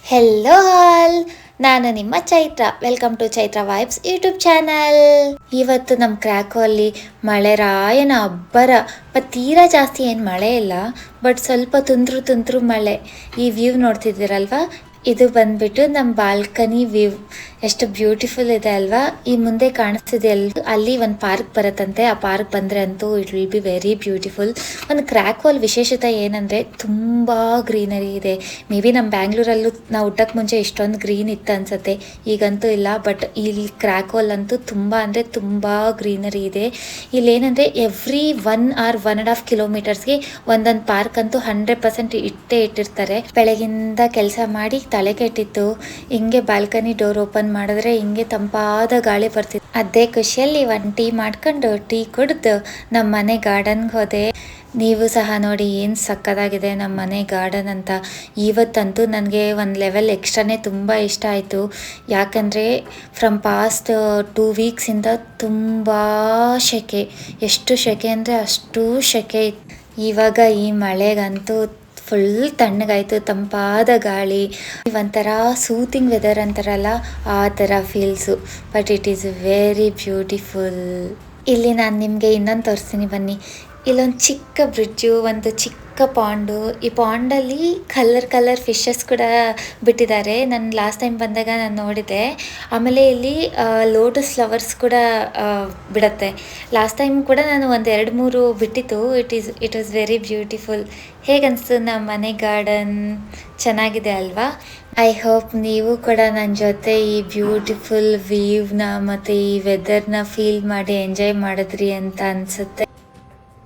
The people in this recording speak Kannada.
ಹೆಲೋ ಆಲ್, ನಾನು ನಿಮ್ಮ Chaitra. Welcome to Chaitra vibes YouTube channel. ಇವತ್ತು ನಮ್ಮ ಕ್ರ್ಯಾಕೋಲ್ಲಿ ಮಳೆ ರಾಯನ ಅಬ್ಬರ. ತೀರಾ ಜಾಸ್ತಿ ಏನು ಮಳೆ ಇಲ್ಲ, ಬಟ್ ಸ್ವಲ್ಪ ತುಂತುರು ಮಳೆ. ಈ ವ್ಯೂ ನೋಡ್ತಿದ್ದೀರಲ್ವಾ, ಇದು ಬಂದ್ಬಿಟ್ಟು ನಮ್ಮ ಬಾಲ್ಕನಿ ವ್ಯೂ. ಎಷ್ಟು ಬ್ಯೂಟಿಫುಲ್ ಇದೆ ಅಲ್ವಾ. ಈ ಮುಂದೆ ಕಾಣಿಸ್ತಿದೆ ಅಲ್ಲಿ ಒಂದು ಪಾರ್ಕ್ ಬರುತ್ತಂತೆ. ಆ ಪಾರ್ಕ್ ಬಂದರೆ ಅಂತೂ it will be very beautiful. ಒಂದು ಕ್ರ್ಯಾಕೋಲ್ ವಿಶೇಷತೆ ಏನಂದರೆ ತುಂಬ ಗ್ರೀನರಿ ಇದೆ. ಮೇ ಬಿ ನಮ್ಮ ಬ್ಯಾಂಗ್ಳೂರಲ್ಲೂ ನಾವು ಹುಟ್ಟಕ್ಕೆ ಮುಂಚೆ ಇಷ್ಟೊಂದು ಗ್ರೀನ್ ಇತ್ತು ಅನ್ಸುತ್ತೆ, ಈಗಂತೂ ಇಲ್ಲ. ಬಟ್ ಇಲ್ಲಿ ಕ್ರ್ಯಾಕೋಲ್ ಅಂತೂ ತುಂಬ ಅಂದರೆ ತುಂಬ ಗ್ರೀನರಿ ಇದೆ. ಇಲ್ಲೇನಂದರೆ ಎವ್ರಿ 1 or 1.5 ಕಿಲೋಮೀಟರ್ಸ್ಗೆ ಒಂದೊಂದು ಪಾರ್ಕ್ ಅಂತೂ 100% ಇಟ್ಟಿರ್ತಾರೆ. ಬೆಳಗಿಂದ ಕೆಲಸ ಮಾಡಿ ತಲೆ ಕೆಟ್ಟಿತ್ತು, ಹಿಂಗೆ ಬಾಲ್ಕನಿ ಡೋರ್ ಓಪನ್ ಮಾಡಿದ್ರೆ ಹಿಂಗೆ ತಂಪಾದ ಗಾಳಿ ಬರ್ತಿತ್ತು. ಅದೇ ಖುಷಿಯಲ್ಲಿ ಒಂದು ಟೀ ಮಾಡ್ಕೊಂಡು ಟೀ ಕುಡಿದು ನಮ್ಮ ಮನೆ ಗಾರ್ಡನ್ಗೆ ಹೋದೆ. ನೀವು ಸಹ ನೋಡಿ ಏನು ಸಕ್ಕತ್ತಾಗಿದೆ ನಮ್ಮ ಮನೆ ಗಾರ್ಡನ್ ಅಂತ. ಇವತ್ತಂತೂ ನನಗೆ ಒಂದು ಲೆವೆಲ್ ಎಕ್ಸ್ಟ್ರಾನೇ ತುಂಬ ಇಷ್ಟ ಆಯಿತು. ಯಾಕಂದರೆ ಫ್ರಮ್ ಪಾಸ್ಟ್ 2 ವೀಕ್ಸಿಂದ ತುಂಬ ಸೆಕೆ, ಎಷ್ಟು ಸೆಕೆ ಅಂದರೆ ಅಷ್ಟು ಸೆಕೆ ಇತ್ತು. ಇವಾಗ ಈ ಮಳೆಗಂತೂ ಫುಲ್ ತಣ್ಣಗಾಯಿತು, ತಂಪಾದ ಗಾಳಿ, ಒಂಥರ ಸೂತಿಂಗ್ ವೆದರ್ ಅಂತಾರಲ್ಲ ಆ ಥರ feels. But it is very beautiful. ಇಲ್ಲಿ ನಾನು ನಿಮಗೆ ಇನ್ನೊಂದು ತೋರಿಸ್ತೀನಿ ಬನ್ನಿ. ಇಲ್ಲೊಂದು ಚಿಕ್ಕ ಬ್ರಿಡ್ಜು, ಒಂದು ಚಿಕ್ಕ ಪಾಂಡು. ಈ ಪಾಂಡಲ್ಲಿ ಕಲರ್ ಫಿಶಸ್ ಕೂಡ ಬಿಟ್ಟಿದ್ದಾರೆ. ನಾನು ಲಾಸ್ಟ್ ಟೈಮ್ ಬಂದಾಗ ನಾನು ನೋಡಿದೆ. ಆಮೇಲೆ ಇಲ್ಲಿ ಲೋಟಸ್ ಫ್ಲವರ್ಸ್ ಕೂಡ ಬಿಡುತ್ತೆ. ಲಾಸ್ಟ್ ಟೈಮ್ ಕೂಡ ನಾನು ಒಂದು 2-3 ಬಿಟ್ಟಿತ್ತು. It was very beautiful. ಹೇಗನ್ನಿಸ್ತು ನಮ್ಮ ಮನೆ ಗಾರ್ಡನ್? ಚೆನ್ನಾಗಿದೆ ಅಲ್ವಾ? ಐ ಹೋಪ್ ನೀವು ಕೂಡ ನನ್ನ ಜೊತೆ ಈ ಬ್ಯೂಟಿಫುಲ್ ವ್ಯೂವ್ನ ಮತ್ತು ಈ ವೆದರ್ನ ಫೀಲ್ ಮಾಡಿ ಎಂಜಾಯ್ ಮಾಡಿದ್ರಿ ಅಂತ ಅನಿಸುತ್ತೆ.